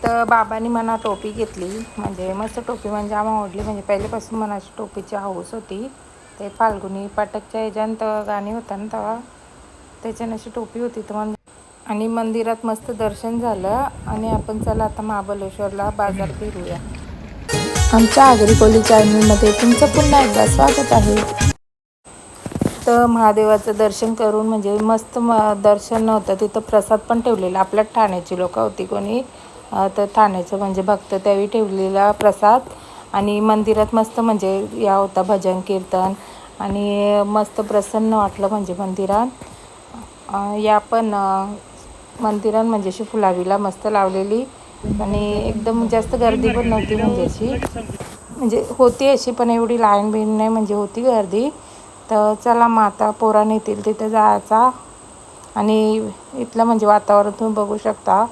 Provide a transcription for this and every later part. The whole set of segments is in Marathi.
तर बाबांनी मला टोपी घेतली, म्हणजे मस्त टोपी, म्हणजे आम्हाला आवडली. म्हणजे पहिल्यापासून मनाची टोपीची हौस होती. ते फाल्गुनी पाठकच्या ह्याच्यात गाणी होतं ना तेव्हा, त्याच्यानं अशी टोपी होती. तर आणि मंदिरात मस्त दर्शन झालं. आणि आपण चला आता महाबळेश्वरला बाजार फिरूया. आमच्या आगरी कोली चॅनलमध्ये तुमचं पुन्हा एकदा स्वागत आहे. तर महादेवाचं दर्शन करून म्हणजे मस्त दर्शन नव्हतं तिथं, प्रसाद पण ठेवलेला. आपल्या ठाण्याची लोक होती कोणी, तर ठाण्याचं म्हणजे भक्त त्यावेळी ठेवलेला प्रसाद. आणि मंदिरात मस्त म्हणजे या होता भजन कीर्तन, आणि मस्त प्रसन्न वाटलं म्हणजे मंदिरात. या पण मंदिरात म्हणजे अशी फुलाविला मस्त लावलेली, आणि एकदम जास्त गर्दी पण नव्हती. म्हणजे अशी म्हणजे होती अशी, पण एवढी लाईन बिन नाही, म्हणजे होती गर्दी. तर चला मग आता पोरांनी येतील तिथे जायचा. आणि इथलं म्हणजे वातावरण तुम्ही बघू शकता,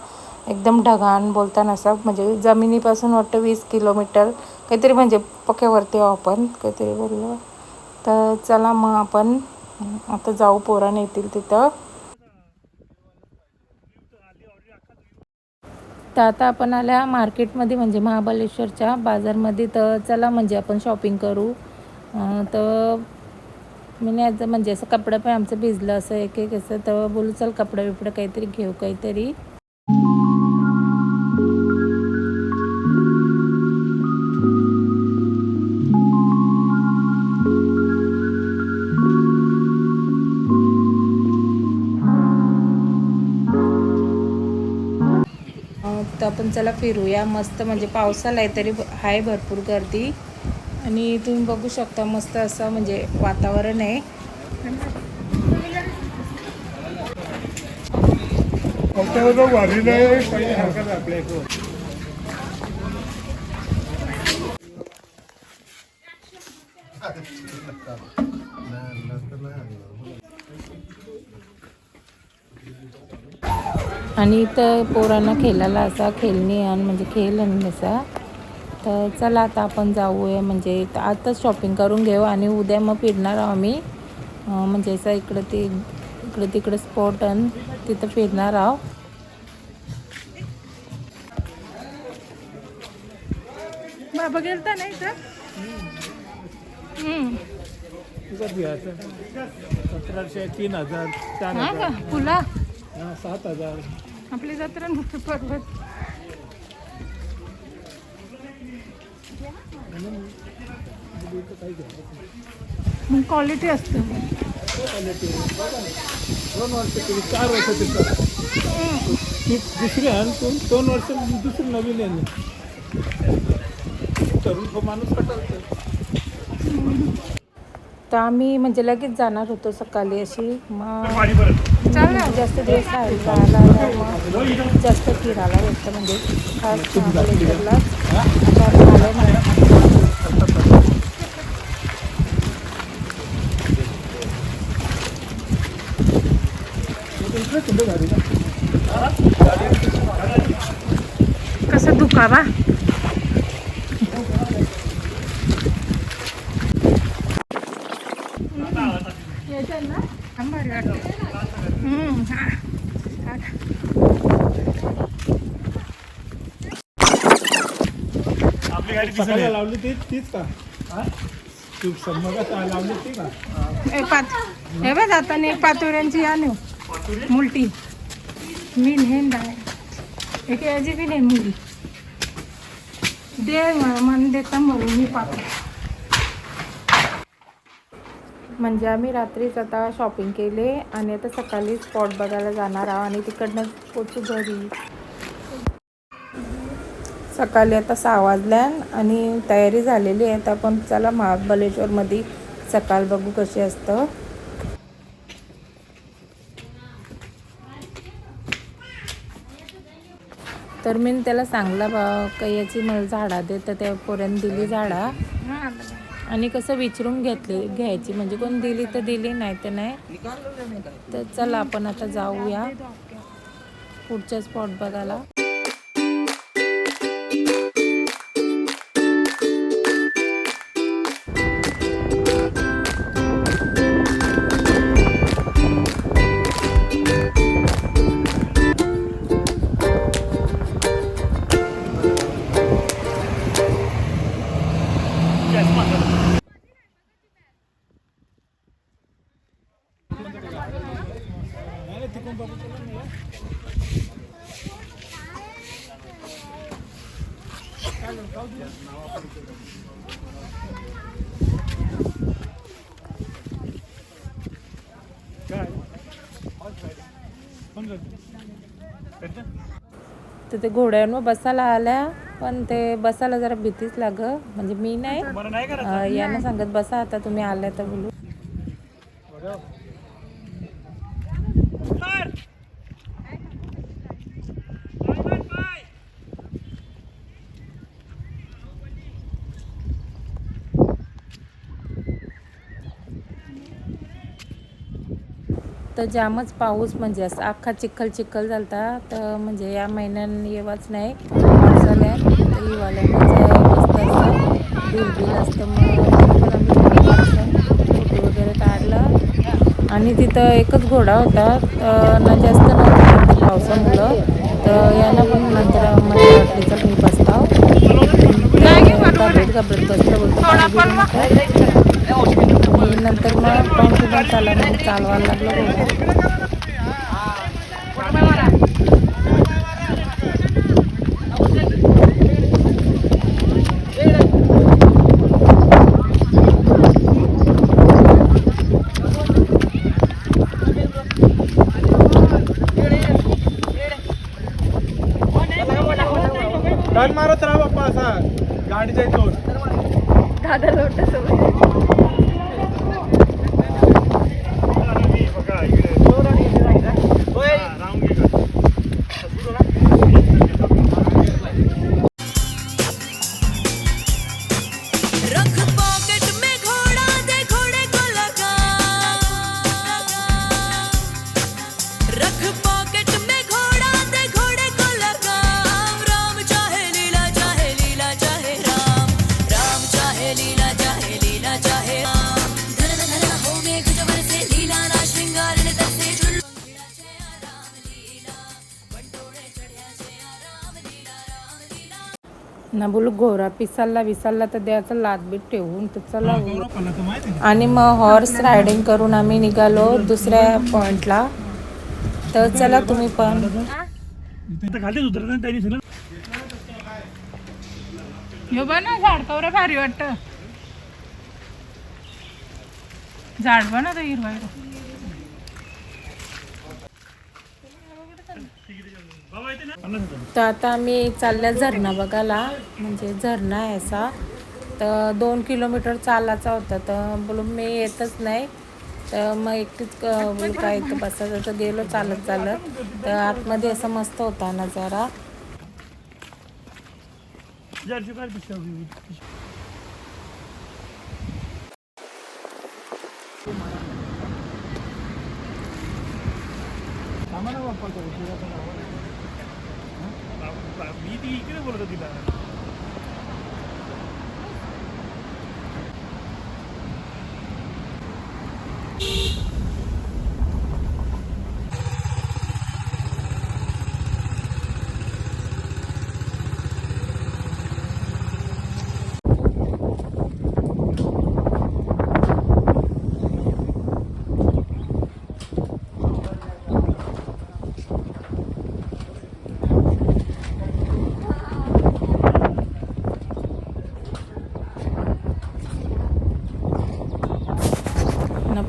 एकदम ढगाण बोलताना असं, म्हणजे जमिनीपासून वाटतं 20 किलोमीटर काहीतरी, म्हणजे पक्यावरती आपण काहीतरी बोललो. तर चला मग आपण आता जाऊ, पोरांनी येतील तिथं. तर आता आपण आल्या मार्केटमध्ये, म्हणजे महाबळेश्वरच्या बाजारमध्ये. तर चला म्हणजे आपण शॉपिंग करू. तर मी नाही म्हणजे असं कपडं पण आमचं भिजलं असं एक असं, तर बोलू चल कपडं बिपडं काहीतरी घेऊ काहीतरी. तर आपण चला फिरूया मस्त, म्हणजे पावसाला आहे तरी आहे भरपूर गर्दी. आणि तुम्ही बघू शकता मस्त असं म्हणजे वातावरण आहे. आणि इथं पोरांना खेळायला असा खेळणी आणि म्हणजे खेळ आणि असा. तर चला आता आपण जाऊया, म्हणजे आताच शॉपिंग करून घेऊ आणि उद्या मग फिरणार आहोत आम्ही. म्हणजे असं इकडं तिकडं स्पॉट आणि तिथं फिरणार आहोत. बाबा गेलता नाही तर 1700, 3000, 4000 पुला 7000. आपली जत्रा नव्हती पर्वत. मग क्वालिटी असते. 2 वर्षापूर्वी 4 वर्षाची ती दुसरी आहे, 2 वर्ष दुसरी नवीन आहे. तरुण माणूस कटालतो. तर आम्ही म्हणजे लगेच जाणार होतो सकाळी अशी. मग जास्त दिवस राहायला मग जास्त फिरायला भेटतं, म्हणजे खास महाबळेश्वरलाच आता आलं नाही. कसं दुखावा आपली गाडी लावली तीच का? तू समजा लावली ती का? हे बघ आता एक पातोऱ्यांची या नेऊ मुलटी मी नेन डाय एक याची बी नेन मुली दे मन देता म्हणून मी पाहतो. म्हणजे आम्ही रात्रीच आता शॉपिंग केले आणि आता सकाळी स्पॉट बघायला जाणार आहोत आणि तिकडनं पोचू घरी. सकाळी आता 6 वाजल्या आणि तयारी झालेली आहे. आता आपण चला महाबळेश्वरमध्ये सकाळ बघू कशी असतं. तर मी त्याला सांगला कैयाची मला झाडा दे, तर त्या पोऱ्याने दिली झाडा. आणि कसं विचारून घ्यायची, म्हणजे कोण दिली तर दिली, नाही तर नाही. तर चला आपण आता जाऊया पुढच्या स्पॉट बघायला. तर ते घोड्यांवर बसायला आल्या, पण ते बसायला जरा भीतीच लाग, म्हणजे मी नाही, यांना सांगत बसा आता तुम्ही आल्या तर बोलू. तर जामच पाऊस, म्हणजे असं अख्खा चिखल चिखल झालता. तर म्हणजे या महिन्यात येवाच नाही पावसाळ्यात, तर हिवाळ्यातच मस्त असं बिल असतं. मग तरी पण आम्ही थोडंफार असं फोटो वगैरे काढलं. आणि तिथं एकच घोडा होता, ना जास्त नव्हतं पावसामुळं. तर यांना पण नंतर मला वाटली चल मी बसताव, घाबरत बसलं बोलतो आणि नंतर मग कॉन्फिडन्स आला, मग चालवायला लागलं घोडा. टर्न मारत राहा बाप्पा, असा गाडीचा येतो दादा लोट ना बोलू घोरा विसालला तर द्यायचं लादबीत ठेवून, तर चला. आणि मग हॉर्स रायडिंग करून आम्ही निघालो दुसऱ्या पॉइंटला. तर चला तुम्ही पण. खालीच उतरत त्यांनी सगळं ना झाड कवरे भारी वाटत, झाड बन हिरवा. तर आता आम्ही चालल्या झरणा बघायला, म्हणजे झरणा आहे असा. तर 2 किलोमीटर चालायचा होता, तर बोलू मी येतच नाही, तर मग एकटीच बोलू काय इथं बसायचं, तर गेलो चालत चालत. तर आतमध्ये असं मस्त होता नजारा. मी ती इकडे बोलत होती तिला.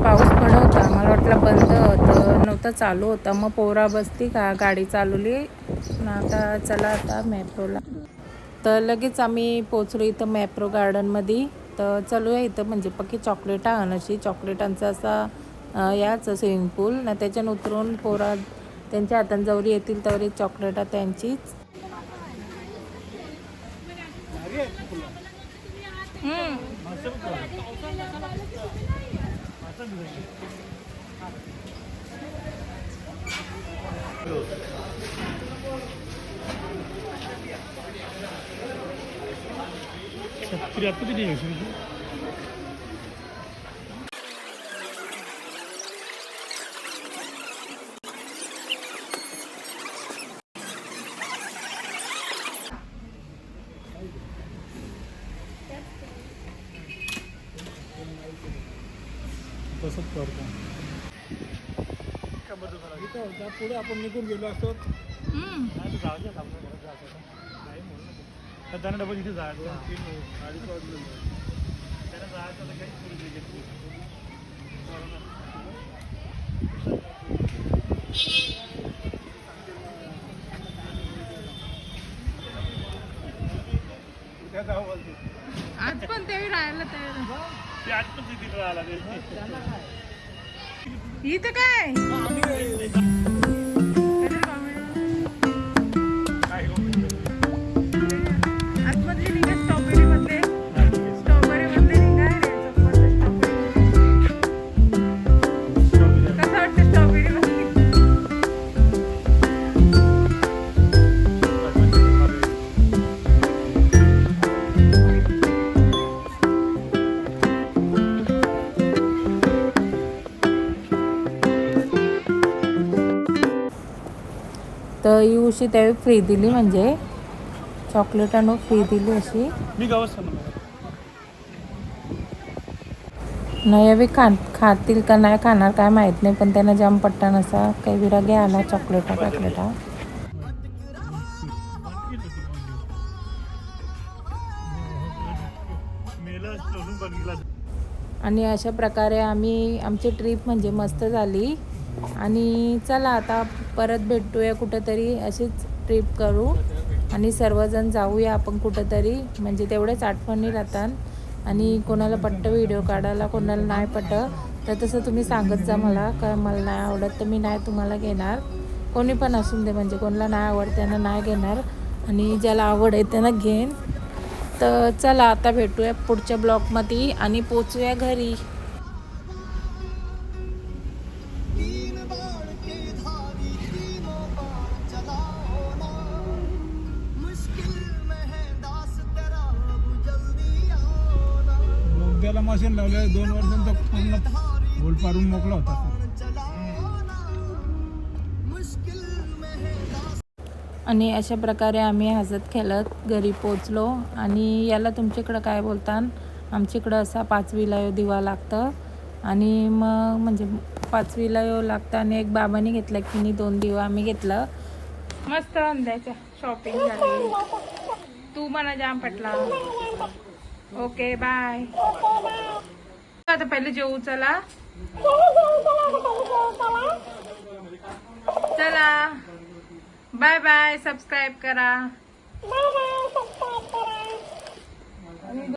पाऊस पडत होता, मला वाटलं बंद होतं, नव्हतं चालू होता. मग पोरा बसली का गाडी चालवली ना. आता चला आता मॅप्रोला. तर लगेच आम्ही पोचलो इथं मॅप्रो गार्डनमध्ये. तर चालूया इथं म्हणजे पक्की चॉकलेट अशी चॉकलेटांचा असा याच स्विमिंग पूल ना. त्याच्यानं उतरून पोरा त्यांच्या हातान जवळी येतील तवरी चॉकलेटा त्यांचीच. तसंच करतो. पुढे आपण निघून गेलो असतो. त्यांना डबल इथे जायचं 3-2:30 वाजले त्यांना जायचं तर काही सुरू घेतली आज पण ते राहायला तयार ते आज पण तिथे राहायला इथं काय आतमधली निघा स्ट्रॉबेरी मध्ये निघा रे कसं वाटतं स्ट्रॉबेरी मध्ये तर युशी त्यावेळी फ्री दिली म्हणजे चॉकलेट आणून फ्री दिली अशी मी गावात नाही बी खातील का नाही खाणार काय माहीत नाही पण त्यांना जाम पट्टा नसा काही विरागे आला चॉकलेटा आणि अशा प्रकारे आमची ट्रिप म्हणजे मस्त झाली आणि चला आता परत भेटूया कुठंतरी अशीच ट्रिप करू आणि सर्वजण जाऊया आपण कुठंतरी म्हणजे तेवढेच आठवणी राहतात आणि कोणाला पट्ट व्हिडिओ काढायला कोणाला नाही पट्ट तर तसं तुम्ही सांगत जा मला का मला नाही आवडत तर मी नाही तुम्हाला घेणार कोणी पण असून दे म्हणजे कोणाला नाही आवडत त्यांना नाही घेणार आणि ज्याला आवड आहे त्यांना घेईन तर चला आता भेटूया पुढच्या ब्लॉगमध्ये आणि पोचूया घरी त्याला मशीन लावले 2 वर्षांचा पूर्ण होल पारून मोकला होता आणि अशा प्रकारे आम्ही हसत खेळत घरी पोचलो आणि याला तुमच्याकडं काय बोलतात आमच्याकडं असा 5वीला दिवा लागतं आणि मग म्हणजे 5वीला लागतं आणि एक बाबांनी घेतलं की नाही 2 दिवा आम्ही घेतलं मस्त अंदाच्या शॉपिंग झाली तू मला जाम पटला ओके बाय आता पहिले जेवू चला चला बाय बाय सबस्क्राईब करा